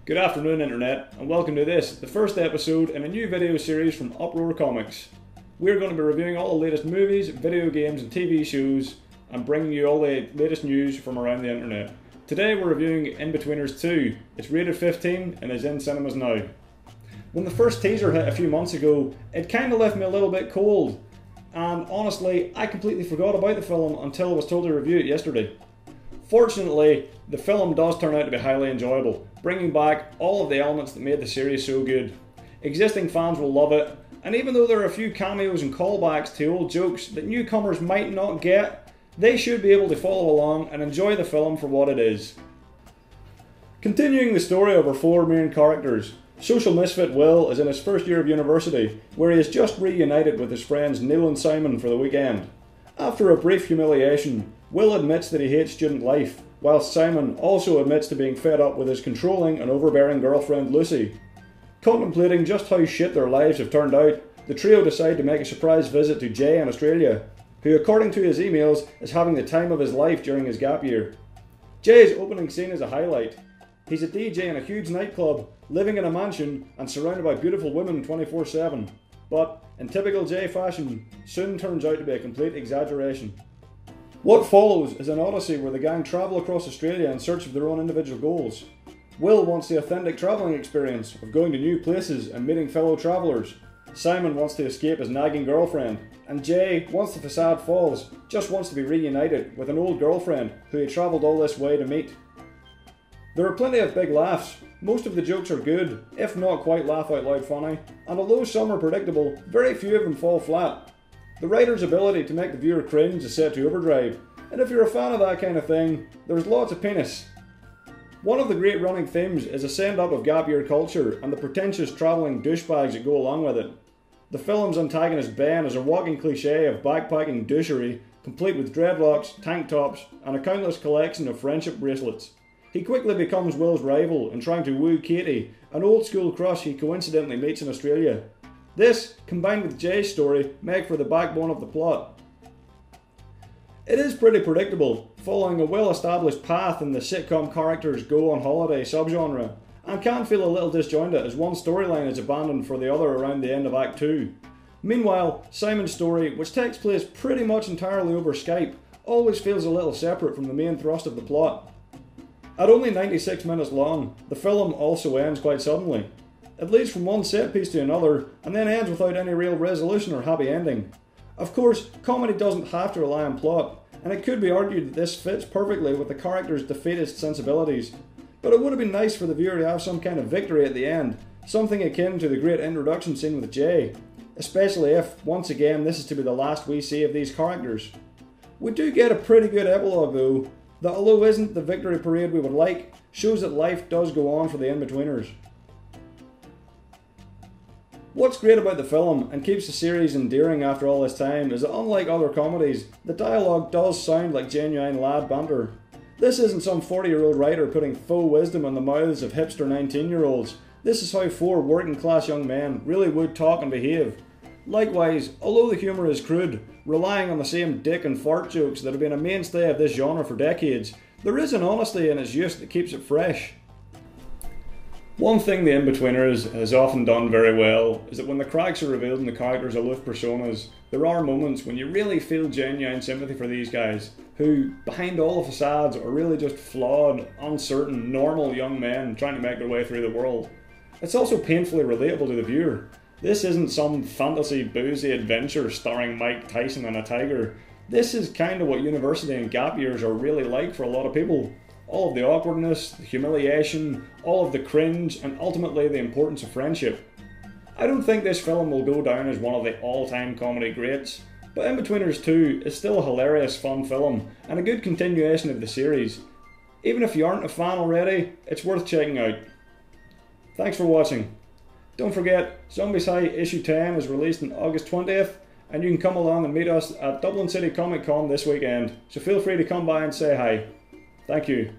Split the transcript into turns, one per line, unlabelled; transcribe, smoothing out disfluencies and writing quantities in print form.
Good afternoon Internet, and welcome to this, the first episode in a new video series from Uproar Comics. We're going to be reviewing all the latest movies, video games and TV shows, and bringing you all the latest news from around the Internet. Today we're reviewing Inbetweeners 2. It's rated 15 and is in cinemas now. When the first teaser hit a few months ago, it kind of left me a little bit cold, and honestly, I completely forgot about the film until I was told to review it yesterday. Fortunately, the film does turn out to be highly enjoyable, bringing back all of the elements that made the series so good. Existing fans will love it, and even though there are a few cameos and callbacks to old jokes that newcomers might not get, they should be able to follow along and enjoy the film for what it is. Continuing the story of our four main characters, social misfit Will is in his first year of university, where he has just reunited with his friends Neil and Simon for the weekend. After a brief humiliation, Will admits that he hates student life, while Simon also admits to being fed up with his controlling and overbearing girlfriend Lucy. Contemplating just how shit their lives have turned out, the trio decide to make a surprise visit to Jay in Australia, who according to his emails is having the time of his life during his gap year. Jay's opening scene is a highlight. He's a DJ in a huge nightclub, living in a mansion and surrounded by beautiful women 24/7. But, in typical Jay fashion, soon turns out to be a complete exaggeration. What follows is an odyssey where the gang travel across Australia in search of their own individual goals. Will wants the authentic travelling experience of going to new places and meeting fellow travellers. Simon wants to escape his nagging girlfriend. And Jay, once the facade falls, just wants to be reunited with an old girlfriend who he travelled all this way to meet. There are plenty of big laughs. Most of the jokes are good, if not quite laugh out loud funny, and although some are predictable, very few of them fall flat. The writer's ability to make the viewer cringe is set to overdrive, and if you're a fan of that kind of thing, there's lots of penis. One of the great running themes is a send-up of gap year culture and the pretentious travelling douchebags that go along with it. The film's antagonist Ben is a walking cliché of backpacking douchery, complete with dreadlocks, tank tops, and a countless collection of friendship bracelets. He quickly becomes Will's rival in trying to woo Katie, an old school crush he coincidentally meets in Australia. This, combined with Jay's story, make for the backbone of the plot. It is pretty predictable, following a well-established path in the sitcom characters go on holiday subgenre, and can feel a little disjointed as one storyline is abandoned for the other around the end of Act 2. Meanwhile, Simon's story, which takes place pretty much entirely over Skype, always feels a little separate from the main thrust of the plot. At only 96 minutes long, the film also ends quite suddenly. It leads from one set piece to another, and then ends without any real resolution or happy ending. Of course, comedy doesn't have to rely on plot, and it could be argued that this fits perfectly with the character's defeatist sensibilities. But it would have been nice for the viewer to have some kind of victory at the end, something akin to the great introduction scene with Jay, especially if, once again, this is to be the last we see of these characters. We do get a pretty good epilogue though, that although isn't the victory parade we would like, shows that life does go on for the Inbetweeners. What's great about the film, and keeps the series endearing after all this time, is that unlike other comedies, the dialogue does sound like genuine lad banter. This isn't some 40-year-old writer putting faux wisdom in the mouths of hipster 19-year-olds. This is how four working-class young men really would talk and behave. Likewise, although the humour is crude, relying on the same dick and fart jokes that have been a mainstay of this genre for decades, there is an honesty in its use that keeps it fresh. One thing the Inbetweeners has often done very well is that when the cracks are revealed in the characters' aloof personas, there are moments when you really feel genuine sympathy for these guys, who, behind all the facades, are really just flawed, uncertain, normal young men trying to make their way through the world. It's also painfully relatable to the viewer. This isn't some fantasy boozy adventure starring Mike Tyson and a tiger. This is kind of what university and gap years are really like for a lot of people. All of the awkwardness, the humiliation, all of the cringe, and ultimately the importance of friendship. I don't think this film will go down as one of the all-time comedy greats, but Inbetweeners 2 is still a hilarious, fun film, and a good continuation of the series. Even if you aren't a fan already, it's worth checking out. Thanks for watching. Don't forget, Zombies High Issue 10 is released on August 20th, and you can come along and meet us at Dublin City Comic Con this weekend, so feel free to come by and say hi. Thank you.